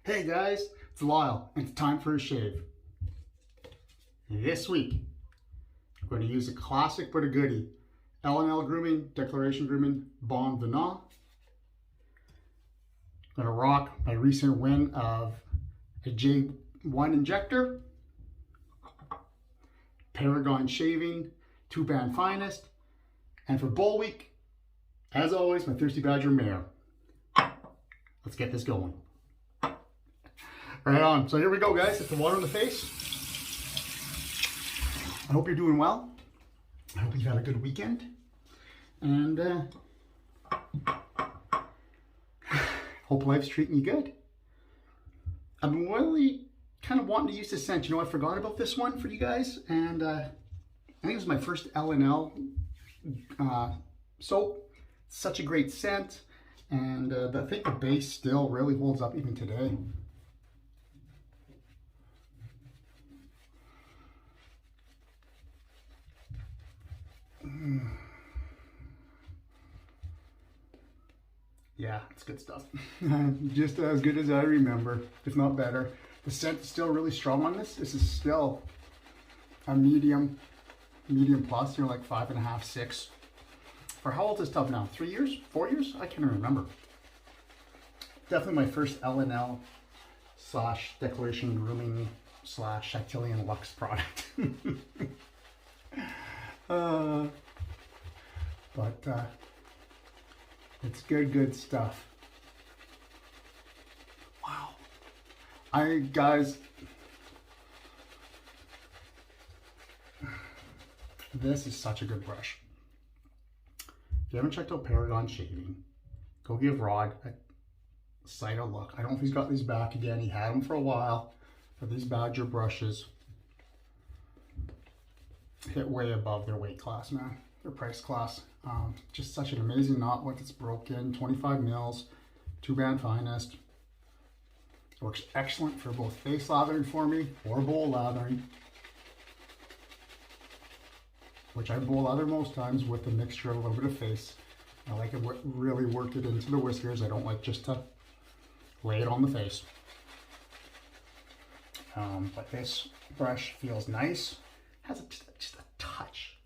Hey guys, it's Lyle, and it's time for a shave. This week, I'm going to use a classic but a goodie. L&L Grooming, Declaration Grooming, Bon Vivant. I'm going to rock my recent win of a Schick Injector, Paragon Shaving, 2-band Finest, and for Bowl Week, as always, my Thirsty Badger Mare. Let's get this going. Right on. So here we go, guys. It's the water in the face. I hope you're doing well. I hope you've had a good weekend. And hope life's treating you good. I've been really kind of wanting to use this scent. You know, I forgot about this one for you guys. And I think it was my first L&L soap. Such a great scent. And I think the base still really holds up even today. Yeah, it's good stuff. Just as good as I remember, if not better. The scent is still really strong on this. This is still a medium plus. You're like 5.5, 6. For how old is this stuff now? 3 years? 4 years? I can't even remember. Definitely my first L&L / Declaration Grooming / Chantilly Luxe product. But it's good stuff. Wow. Guys, this is such a good brush. If you haven't checked out Paragon Shaving, go give Rod a sight a look. I don't know if he's got these back again. He had them for a while, but these Badger brushes hit way above their weight class, man. Their price class. Just such an amazing knot once it's broken. 25 mils, 2-band Finest. Works excellent for both face lathering for me or bowl lathering, which I bowl lather most times with a mixture of a little bit of face. I like to really work it into the whiskers. I don't like just to lay it on the face. But this brush feels nice. Has just a touch,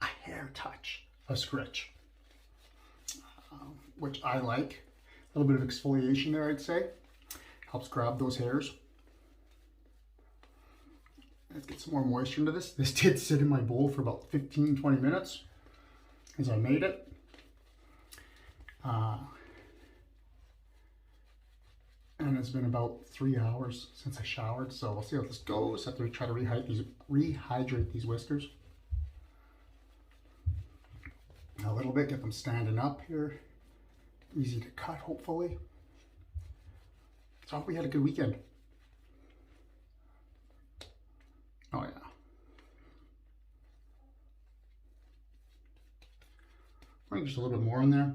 a hair touch of scritch, which I like. A little bit of exfoliation there, I'd say. Helps grab those hairs. Let's get some more moisture into this. This did sit in my bowl for about 15-20 minutes as I made it. And it's been about 3 hours since I showered, so we'll see how this goes. I have to try to rehydrate these whiskers a little bit, get them standing up here. Easy to cut, hopefully. So I hope we had a good weekend. Oh yeah. Bring just a little bit more in there.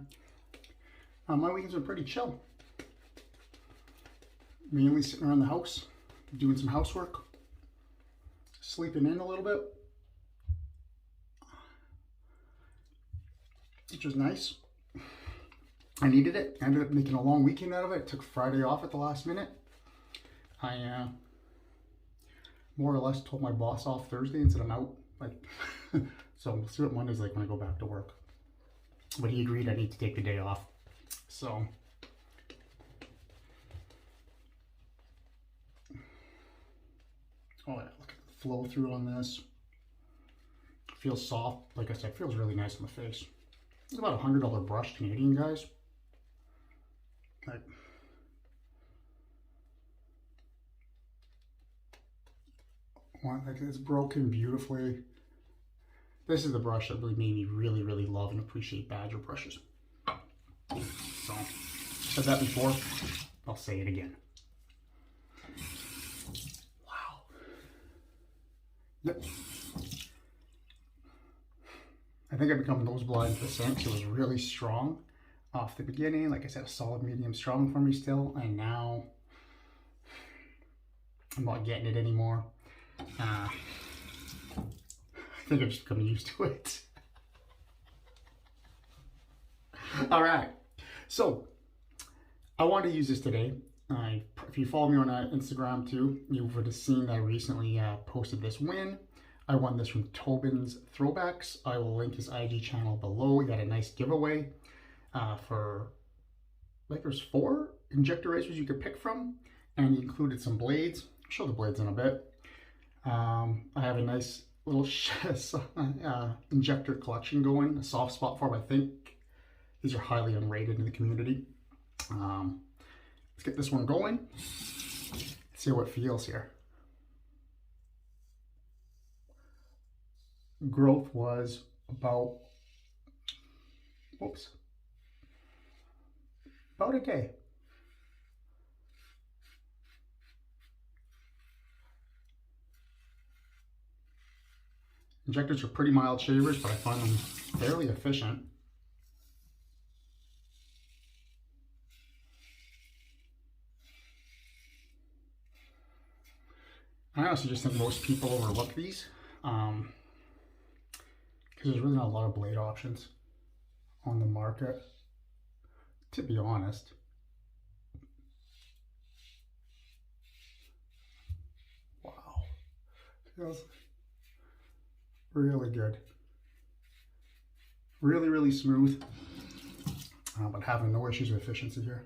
My weekends are pretty chill. Mainly sitting around the house, doing some housework, sleeping in a little bit, which was nice. I needed it. I ended up making a long weekend out of it. Took Friday off at the last minute. I more or less told my boss off Thursday and said I'm out. So we'll see what Monday's like when I go back to work. But he agreed I need to take the day off. So oh yeah, look at the flow through on this. Feels soft. Like I said, feels really nice on the face. It's about $100 brush Canadian, guys. Like it's broken beautifully. This is the brush that really made me really love and appreciate Badger brushes. So, said that before, I'll say it again. Wow. Yep. I think I've become nose blind to the scent. It was really strong off the beginning. Like I said, a solid medium strong for me still. And now I'm not getting it anymore. I think I've just become used to it. All right. So I want to use this today If you follow me on Instagram too, you would have seen that I recently posted this win. I won this from Tobins Thowbacks. I will link his IG channel below. He had a nice giveaway for, like, there's 4 injector razors you could pick from, and he included some blades. I'll show the blades in a bit. I have a nice little injector collection going, a soft spot for them. I think these are highly unrated in the community. Let's get this one going. See how it feels here. Growth was about, about a day. Injectors are pretty mild shavers, but I find them fairly efficient. I honestly just think most people overlook these because there's really not a lot of blade options on the market, to be honest. Wow, feels really good. Really, really smooth, but having no issues with efficiency here.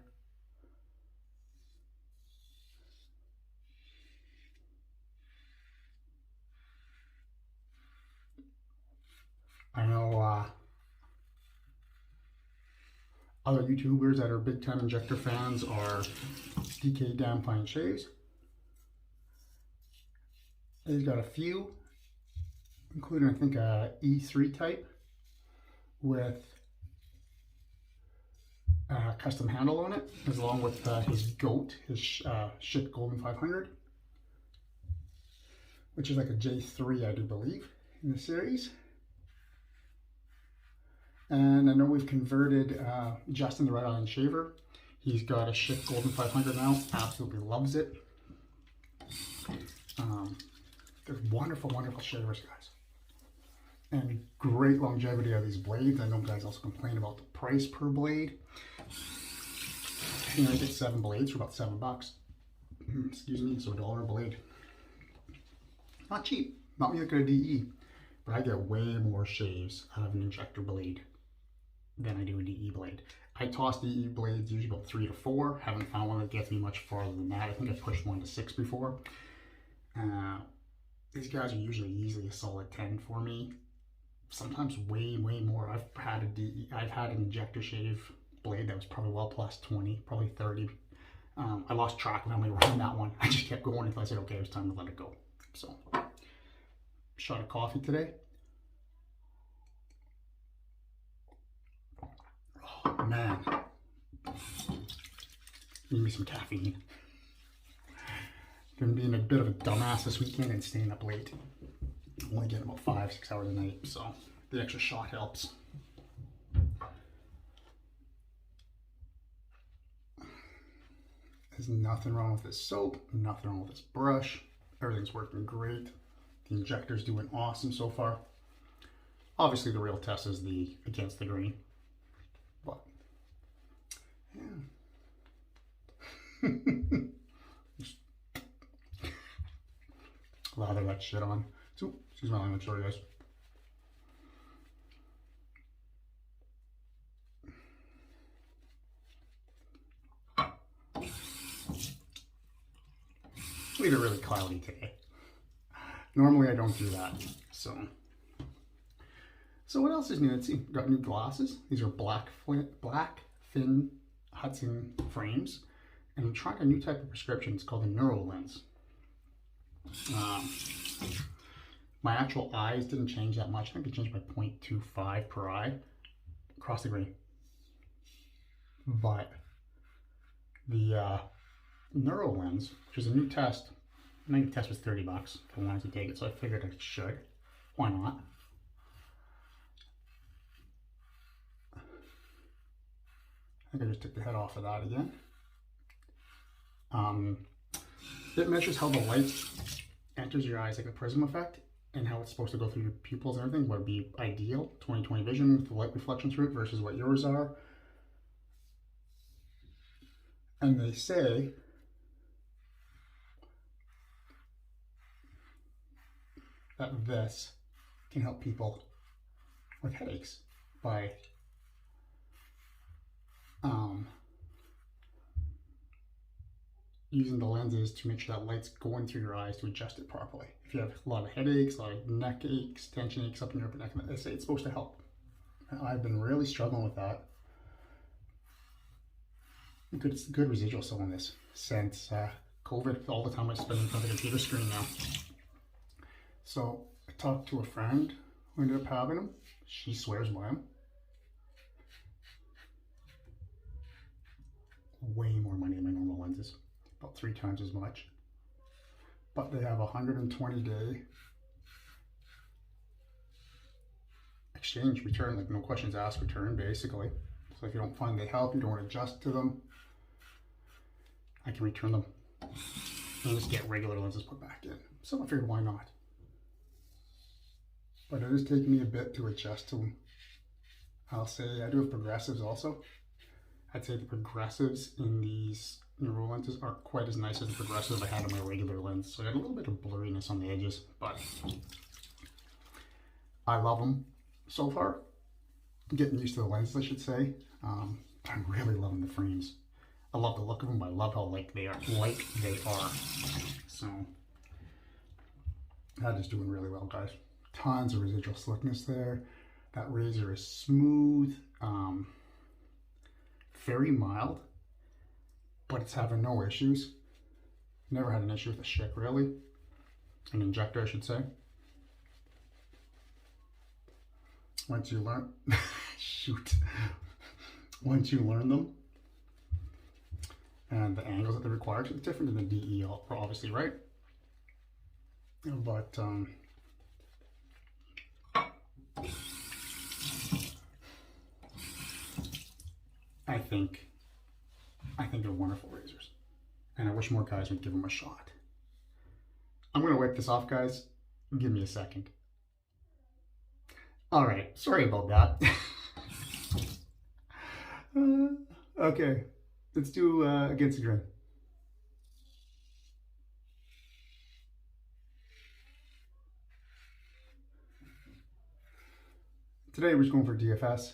I know other YouTubers that are big time injector fans are DK Damn Fine Shaves. He's got a few, including I think a E3 type with a custom handle on it, along with his GOAT, his Schick Golden 500, which is like a J3, I do believe, in the series. And I know we've converted Justin, the Red Island Shaver. He's got a Schick Golden 500 now. Absolutely loves it. They're wonderful, wonderful shavers, guys. And great longevity of these blades. I know guys also complain about the price per blade. You know, you get 7 blades for about $7. Excuse me, so $1 a blade. Not cheap. Not when you look at a DE. But I get way more shaves out of an injector blade than I do a DE blade. I toss DE blades usually about 3 to 4. Haven't found one that gets me much farther than that. I think I pushed 1 to 6 before. These guys are usually easily a solid 10 for me. Sometimes way, way more. I've had an injector shave blade that was probably well plus 20, probably 30. I lost track of how many were in that one. I just kept going until I said, okay, it was time to let it go. So, shot of coffee today. Oh, man. Need me some caffeine. Been being a bit of a dumbass this weekend and staying up late. Only getting about 5-6 hours a night, so the extra shot helps. There's nothing wrong with this soap, nothing wrong with this brush. Everything's working great. The injector's doing awesome so far. Obviously the real test is the against the grain. But yeah. Just lather that shit on. So, excuse my language, sorry guys. Leave it really cloudy today. Normally I don't do that, so what else is new? Let's see. Got new glasses. These are black fin Hudson frames, and I'm trying a new type of prescription. It's called a neuro lens. My actual eyes didn't change that much. I think it changed by 0.25 per eye across the grain, but the neuro lens, which is a new test. I think the test was $30 if I wanted to take it, so I figured I should. Why not? I think I just took the head off of that again. It measures how the light enters your eyes, like a prism effect, and how it's supposed to go through your pupils and everything. What would be ideal, 20/20 vision with the light reflection through it versus what yours are. And they say that this can help people with headaches by using the lenses to make sure that light's going through your eyes to adjust it properly. If you have a lot of headaches, a lot of neck aches, tension aches up in your upper neck, they say it's supposed to help. I've been really struggling with that. Good residual still on this since COVID. All the time I spend in front of the computer screen now. So I talked to a friend who ended up having them. She swears by them. Way more money than my normal lenses, about 3 times as much. But they have a 120-day exchange return, like no questions asked return, basically. So if you don't find they help, you don't want to adjust to them, I can return them and just get regular lenses put back in. So I figured, why not? But it is taking me a bit to adjust to them. I'll say I do have progressives also. I'd say the progressives in these newer lenses aren't quite as nice as the progressives I had on my regular lens. So I got a little bit of blurriness on the edges, but I love them so far. I'm getting used to the lenses, I should say. I'm really loving the frames. I love the look of them, but I love how light they are. So that is doing really well, guys. Tons of residual slickness there. That razor is smooth, very mild, but it's having no issues. Never had an issue with a Schick, really. An injector, I should say. Once you learn, once you learn them, and the angles that they require, it's different than the DE, obviously, right? But I think they're wonderful razors, and I wish more guys would give them a shot. I'm gonna wipe this off, guys. Give me a second. All right, sorry about that. Okay, let's do Against the Grain. Today we're just going for DFS.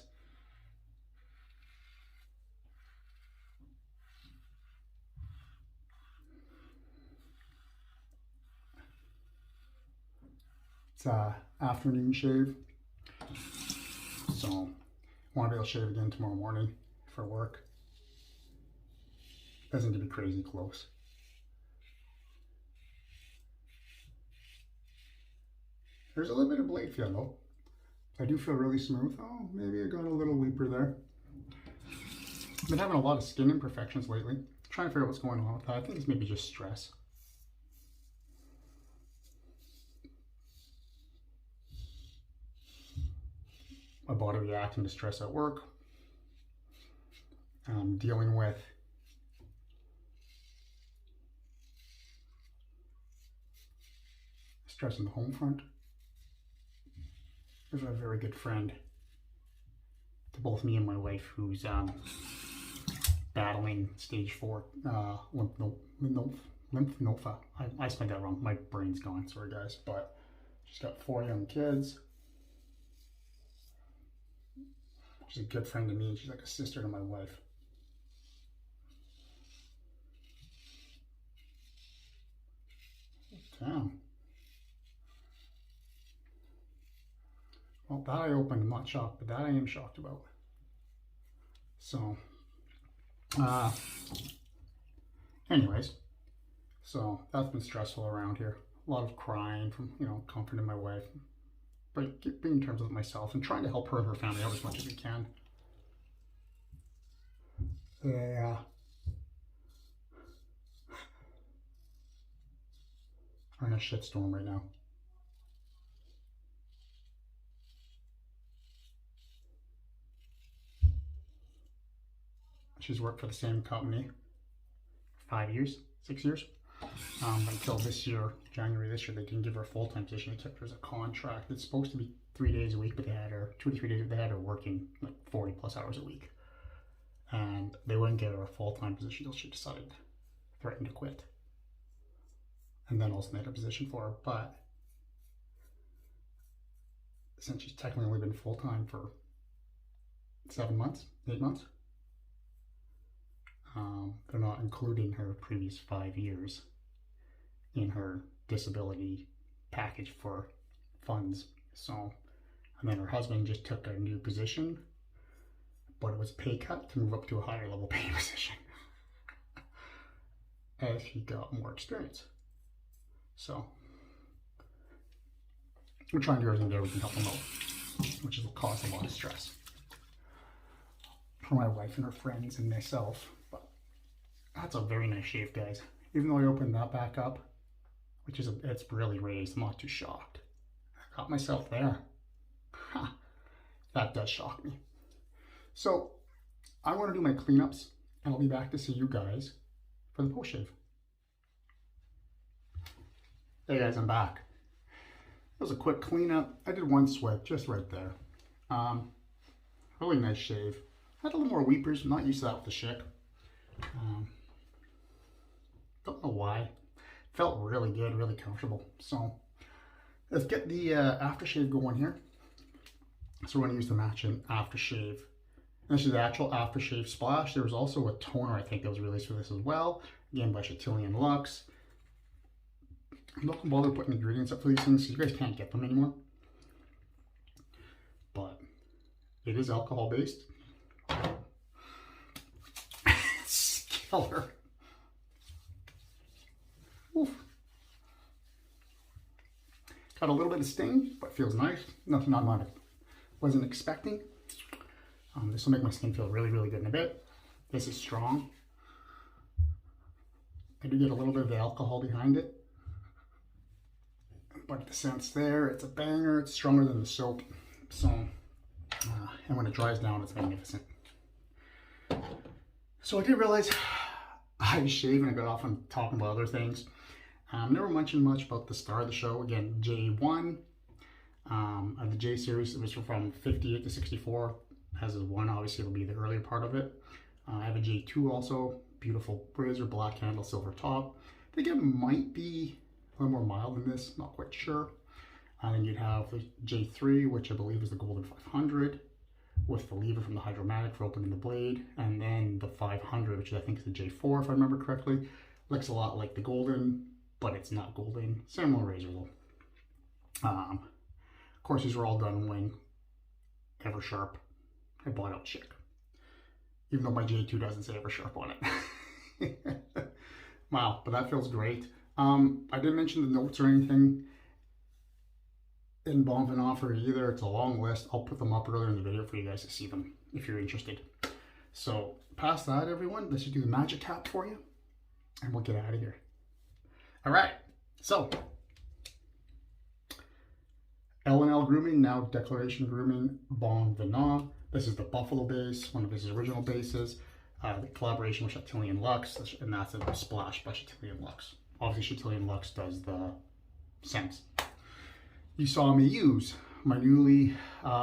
It's afternoon shave, so I want to be able to shave again tomorrow morning for work. Doesn't need to be crazy close. There's a little bit of blade feel though. I do feel really smooth. Oh, maybe I got a little weeper there. I've been having a lot of skin imperfections lately. Trying to figure out what's going on with that. I think it's maybe just stress. My body reacting to stress at work. Dealing with stress in the home front. There's a very good friend to both me and my wife who's battling stage 4 lymph node. I spelled that wrong. My brain's gone. Sorry, guys. But she's got 4 young kids. She's a good friend to me. She's like a sister to my wife. Damn. Well, that I opened. I'm not shocked, but that I am shocked about. So, anyways, so that's been stressful around here. A lot of crying from, comforting my wife, but being in terms with myself and trying to help her and her family out as much as we can. Yeah. We're in a shitstorm right now. She's worked for the same company for 5 years, 6 years, until this year, January this year, they didn't give her a full-time position. They took her as a contract. It's supposed to be 3 days a week, but they had her 2 to 3 days. They had her working like 40 plus hours a week, and they wouldn't give her a full-time position until she decided, threatened to quit, and then also made a position for her. But since she's technically only been full-time for 7 months, 8 months. They're not including her previous 5 years in her disability package for funds. So, and then her husband just took a new position, but it was a pay cut to move up to a higher level pay position as he got more experience. So we're trying to do everything there we can help him out, which will cause a lot of stress for my wife and her friends and myself. But that's a very nice shave, guys. Even though I opened that back up, which is it's really raised, I'm not too shocked. I got myself there. Huh. That does shock me. So I want to do my cleanups, and I'll be back to see you guys for the post shave. Hey guys, I'm back. It was a quick cleanup. I did one sweat just right there. Really nice shave. Had a little more weepers. I'm not used to that with the Schick. Don't know why. Felt really good, really comfortable. So let's get the aftershave going here. So we're going to use the matching aftershave. This is the actual aftershave splash. There was also a toner, I think, that was released for this as well. Again, by Chantilly Luxe. I'm not going to bother putting ingredients up for these things, so you guys can't get them anymore. But it is alcohol based. It's killer. Oof. Got a little bit of sting, but feels nice. Nothing I wasn't expecting. This will make my skin feel really, really good in a bit. This is strong. I do get a little bit of the alcohol behind it, but the scent's there. It's a banger. It's stronger than the soap. So, and when it dries down, it's magnificent. So I did realize I was shaving. I got off on talking about other things. Never mentioned much about the star of the show. Again, J1 of the J series. It was from 58 to 64. As is one, obviously it'll be the earlier part of it. I have a J2 also. Beautiful razor, black handle, silver top. I think it might be a little more mild than this. Not quite sure. And then you'd have the J3, which I believe is the Golden 500, with the lever from the Hydromatic for opening the blade. And then the 500, which I think is the J4, if I remember correctly. Looks a lot like the Golden, but it's not Golden. Similar razor though. Of course, these were all done when Ever Sharp I bought out Schick. Even though my J2 doesn't say Ever Sharp on it. Wow, but that feels great. I didn't mention the notes or anything in Bon Vivant for either. It's a long list. I'll put them up earlier in the video for you guys to see them if you're interested. So past that, everyone, let's just do the magic tap for you and we'll get out of here. All right, so L&L Grooming, now Declaration Grooming, Bon Vivant. This is the Buffalo base, one of his original bases. The collaboration with Chantilly Luxe, and that's a splash by Chantilly Luxe. Obviously, Chantilly Luxe does the scents. You saw me use my newly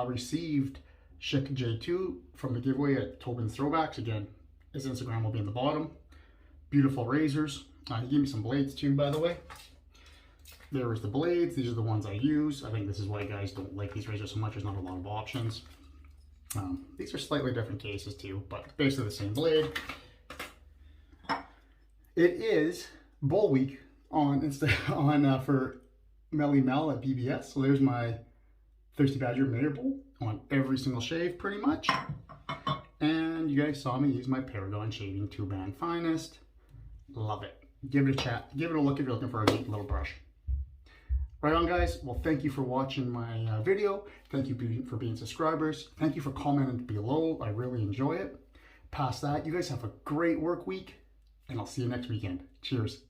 received Schick J2 from the giveaway at Tobins Thowbacks. Again, his Instagram will be in the bottom. Beautiful razors. He gave me some blades too, by the way. There was the blades. These are the ones I use. I think this is why guys don't like these razors so much. There's not a lot of options. These are slightly different cases too, but basically the same blade. It is Bull Week on for Melly Mel at BBS. So there's my Thirsty Badger Mayor Bowl on every single shave pretty much. And you guys saw me use my Paragon Shaving 2-Band Finest. Love it. Give it a chat. Give it a look if you're looking for a neat little brush. Right on, guys. Well, thank you for watching my video. Thank you for being subscribers. Thank you for commenting below. I really enjoy it. Past that, you guys have a great work week, and I'll see you next weekend. Cheers.